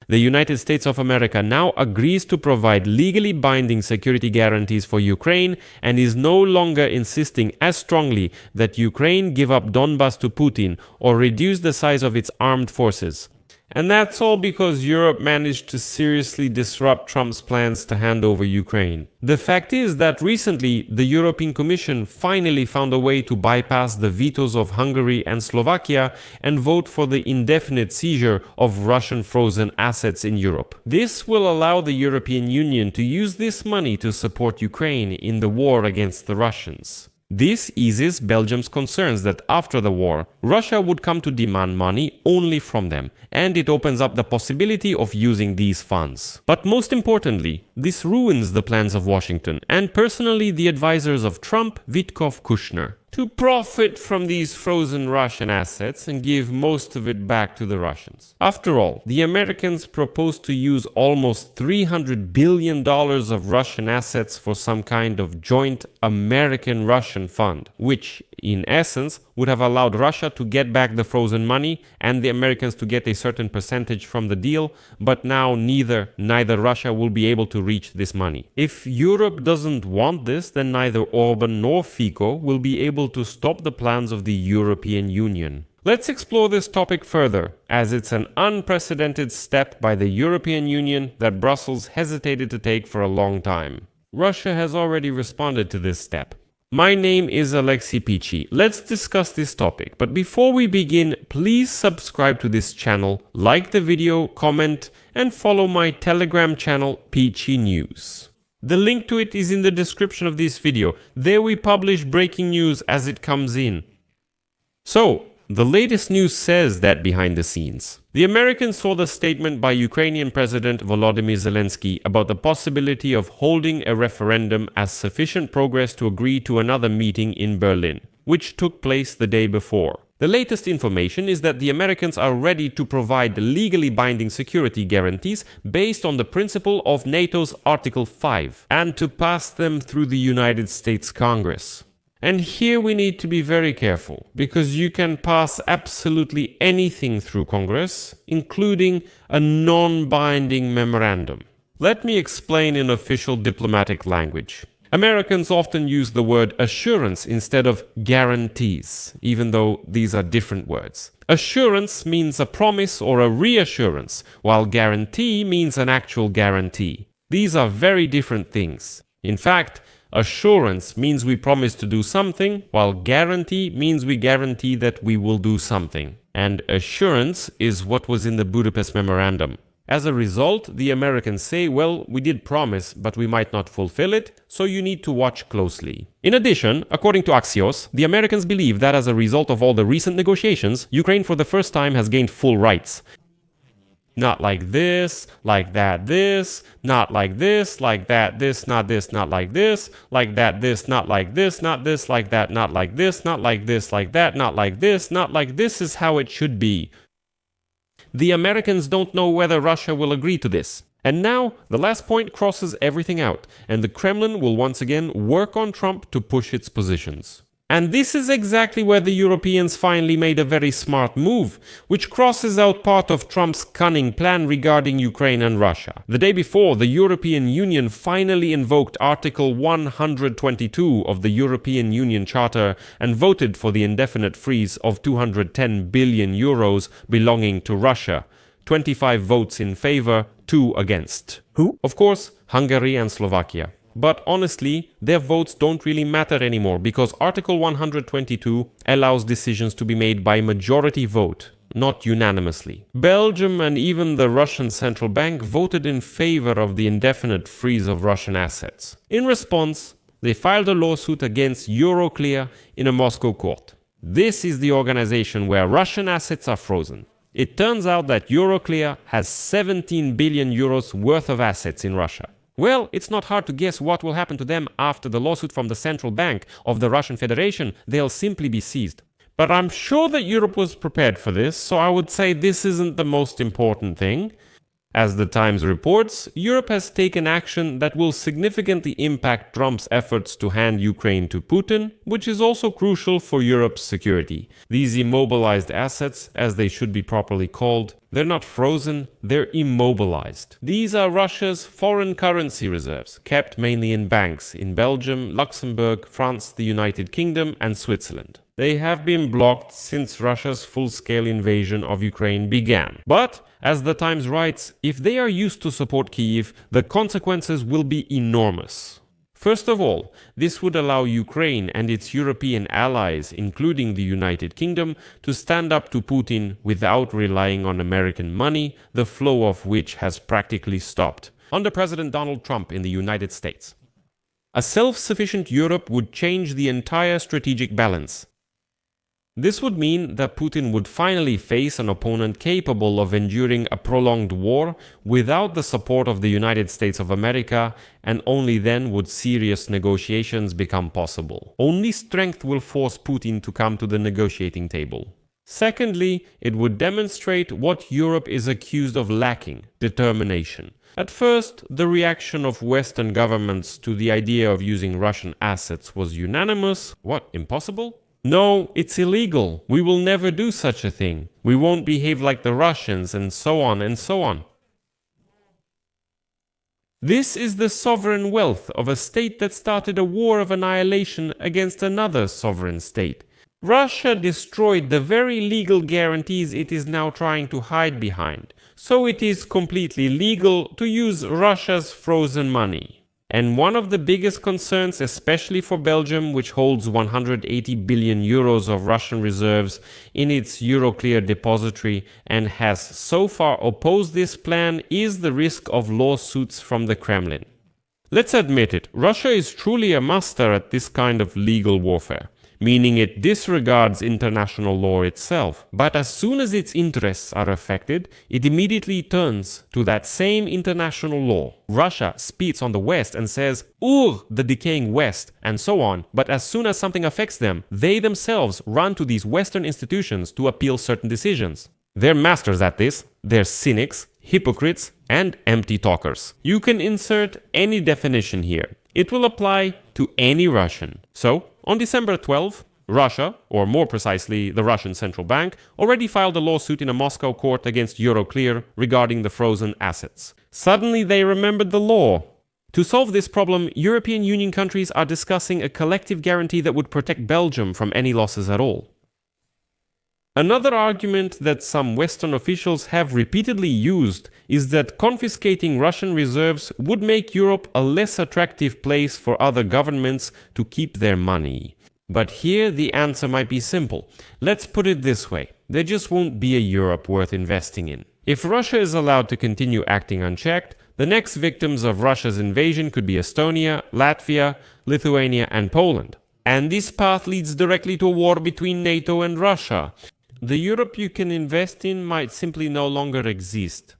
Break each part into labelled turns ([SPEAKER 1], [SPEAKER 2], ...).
[SPEAKER 1] The United States of America now agrees to provide legally binding security guarantees for Ukraine and is no longer insisting as strongly that Ukraine give up Donbas to Putin or reduce the size of its armed forces. And that's all because Europe managed to seriously disrupt Trump's plans to hand over Ukraine. The fact is that recently the European Commission finally found a way to bypass the vetoes of Hungary and Slovakia and vote for the indefinite seizure of Russian frozen assets in Europe. This will allow the European Union to use this money to support Ukraine in the war against the Russians. This eases Belgium's concerns that after the war, Russia would come to demand money only from them, and it opens up the possibility of using these funds. But most importantly, this ruins the plans of Washington, and personally the advisors of Trump, Witkoff, Kushner, to profit from these frozen Russian assets and give most of it back to the Russians. After all, the Americans proposed to use almost $300 billion of Russian assets for some kind of joint American-Russian fund, which, in essence, would have allowed Russia to get back the frozen money and the Americans to get a certain percentage from the deal, but now neither Russia will be able to reach this money. If Europe doesn't want this, then neither Orban nor Fico will be able to stop the plans of the European Union. Let's explore this topic further, as it's an unprecedented step by the European Union that Brussels hesitated to take for a long time. Russia has already responded to this step. My name is Alexei Pichi. Let's discuss this topic, but before we begin, please subscribe to this channel, like the video, comment, and follow my Telegram channel, Pichi News. The link to it is in the description of this video. There we publish breaking news as it comes in. So, the latest news says that behind the scenes, the Americans saw the statement by Ukrainian President Volodymyr Zelensky about the possibility of holding a referendum as sufficient progress to agree to another meeting in Berlin, which took place the day before. The latest information is that the Americans are ready to provide legally binding security guarantees based on the principle of NATO's Article 5 and to pass them through the United States Congress. And here we need to be very careful, because you can pass absolutely anything through Congress, including a non-binding memorandum. Let me explain in official diplomatic language. Americans often use the word assurance instead of guarantees, even though these are different words. Assurance means a promise or a reassurance, while guarantee means an actual guarantee. These are very different things. In fact, assurance means we promise to do something, while guarantee means we guarantee that we will do something. And assurance is what was in the Budapest Memorandum. As a result, the Americans say, well, we did promise, but we might not fulfill it, so you need to watch closely. In addition, according to Axios, the Americans believe that as a result of all the recent negotiations, Ukraine for the first time has gained full rights. Not like this, like that, this, not like this, like that, this, not like this, like that, this, not like this, not this, like that, not like this, not like this, like that, not like this, not like this is how it should be. The Americans don't know whether Russia will agree to this. And now, the last point crosses everything out, and the Kremlin will once again work on Trump to push its positions. And this is exactly where the Europeans finally made a very smart move, which crosses out part of Trump's cunning plan regarding Ukraine and Russia. The day before, the European Union finally invoked Article 122 of the European Union Charter and voted for the indefinite freeze of 210 billion euros belonging to Russia. 25 votes in favor, 2 against. Who? Of course, Hungary and Slovakia. But honestly, their votes don't really matter anymore, because Article 122 allows decisions to be made by majority vote, not unanimously. Belgium and even the Russian central bank voted in favor of the indefinite freeze of Russian assets. In response, they filed a lawsuit against Euroclear in a Moscow court. This is the organization where Russian assets are frozen. It turns out that Euroclear has 17 billion euros worth of assets in Russia. Well, it's not hard to guess what will happen to them after the lawsuit from the Central Bank of the Russian Federation. They'll simply be seized. But I'm sure that Europe was prepared for this, so I would say this isn't the most important thing. As the Times reports, Europe has taken action that will significantly impact Trump's efforts to hand Ukraine to Putin, which is also crucial for Europe's security. These immobilized assets, as they should be properly called, They're not frozen, they're immobilized. These are Russia's foreign currency reserves, kept mainly in banks in Belgium, Luxembourg, France, the United Kingdom, and Switzerland. They have been blocked since Russia's full-scale invasion of Ukraine began. But, as the Times writes, if they are used to support Kyiv, the consequences will be enormous. First of all, this would allow Ukraine and its European allies, including the United Kingdom, to stand up to Putin without relying on American money, the flow of which has practically stopped under President Donald Trump in the United States. A self-sufficient Europe would change the entire strategic balance. This would mean that Putin would finally face an opponent capable of enduring a prolonged war without the support of the United States of America, and only then would serious negotiations become possible. Only strength will force Putin to come to the negotiating table. Secondly, it would demonstrate what Europe is accused of lacking: determination. At first, the reaction of Western governments to the idea of using Russian assets was unanimous. What, impossible? No, it's illegal. We will never do such a thing. We won't behave like the Russians, and so on and so on. This is the sovereign wealth of a state that started a war of annihilation against another sovereign state. Russia destroyed the very legal guarantees it is now trying to hide behind, so it is completely legal to use Russia's frozen money. And one of the biggest concerns, especially for Belgium, which holds 180 billion euros of Russian reserves in its Euroclear depository and has so far opposed this plan, is the risk of lawsuits from the Kremlin. Let's admit it, Russia is truly a master at this kind of legal warfare, meaning it disregards international law itself. But as soon as its interests are affected, it immediately turns to that same international law. Russia spits on the West and says, "Ugh, the decaying West," and so on. But as soon as something affects them, they themselves run to these Western institutions to appeal certain decisions. They're masters at this. They're cynics, hypocrites, and empty talkers. You can insert any definition here. It will apply to any Russian. So, on December 12, Russia, or more precisely the Russian Central Bank, already filed a lawsuit in a Moscow court against Euroclear regarding the frozen assets. Suddenly they remembered the law. To solve this problem, European Union countries are discussing a collective guarantee that would protect Belgium from any losses at all. Another argument that some Western officials have repeatedly used is that confiscating Russian reserves would make Europe a less attractive place for other governments to keep their money. But here the answer might be simple. Let's put it this way. There just won't be a Europe worth investing in. If Russia is allowed to continue acting unchecked, the next victims of Russia's invasion could be Estonia, Latvia, Lithuania, and Poland. And this path leads directly to a war between NATO and Russia. The Europe you can invest in might simply no longer exist.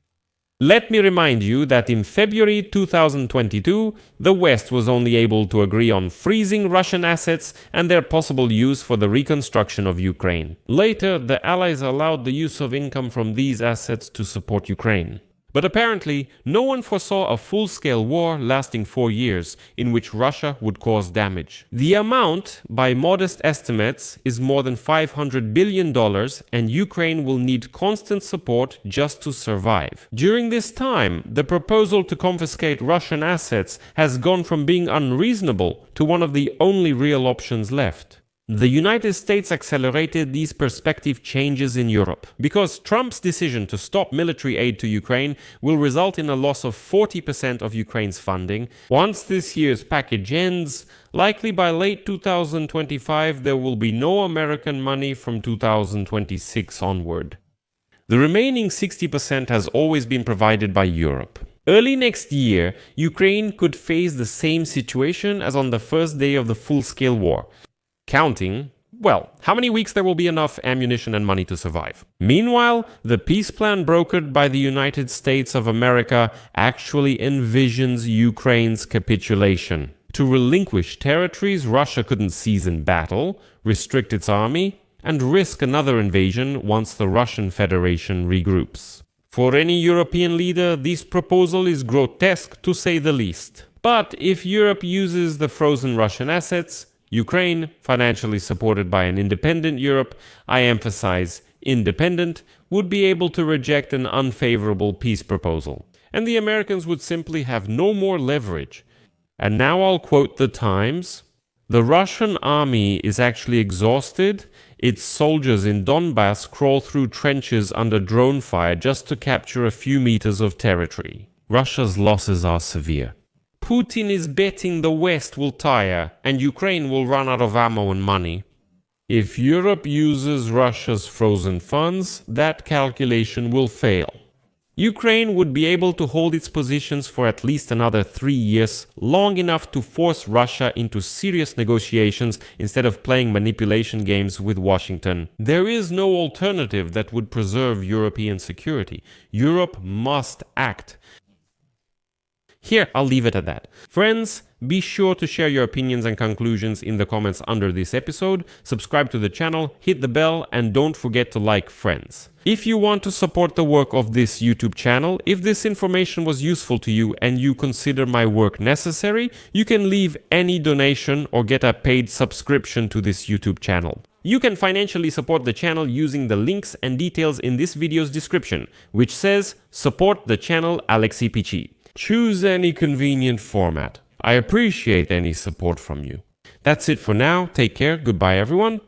[SPEAKER 1] Let me remind you that in February 2022, the West was only able to agree on freezing Russian assets and their possible use for the reconstruction of Ukraine. Later, the Allies allowed the use of income from these assets to support Ukraine. But apparently, no one foresaw a full-scale war lasting 4 years, in which Russia would cause damage. The amount, by modest estimates, is more than $500 billion, and Ukraine will need constant support just to survive. During this time, the proposal to confiscate Russian assets has gone from being unreasonable to one of the only real options left. The United States accelerated these perspective changes in Europe, because Trump's decision to stop military aid to Ukraine will result in a loss of 40% of Ukraine's funding. Once this year's package ends, likely by late 2025, there will be no American money from 2026 onward. The remaining 60% has always been provided by Europe. Early next year, Ukraine could face the same situation as on the first day of the full-scale war. Counting, well, how many weeks there will be enough ammunition and money to survive. Meanwhile, the peace plan brokered by the United States of America actually envisions Ukraine's capitulation. To relinquish territories Russia couldn't seize in battle, restrict its army, and risk another invasion once the Russian Federation regroups. For any European leader, this proposal is grotesque to say the least. But if Europe uses the frozen Russian assets, Ukraine, financially supported by an independent Europe, I emphasize, independent, would be able to reject an unfavorable peace proposal. And the Americans would simply have no more leverage. And now I'll quote the Times. The Russian army is actually exhausted. Its soldiers in Donbass crawl through trenches under drone fire just to capture a few meters of territory. Russia's losses are severe. Putin is betting the West will tire and Ukraine will run out of ammo and money. If Europe uses Russia's frozen funds, that calculation will fail. Ukraine would be able to hold its positions for at least another 3 years, long enough to force Russia into serious negotiations instead of playing manipulation games with Washington. There is no alternative that would preserve European security. Europe must act. Here, I'll leave it at that. Friends, be sure to share your opinions and conclusions in the comments under this episode, subscribe to the channel, hit the bell, and don't forget to like friends. If you want to support the work of this YouTube channel, if this information was useful to you and you consider my work necessary, you can leave any donation or get a paid subscription to this YouTube channel. You can financially support the channel using the links and details in this video's description, which says, support the channel Alexei Pichi. Choose any convenient format. I appreciate any support from you. That's it for now. Take care. Goodbye, everyone.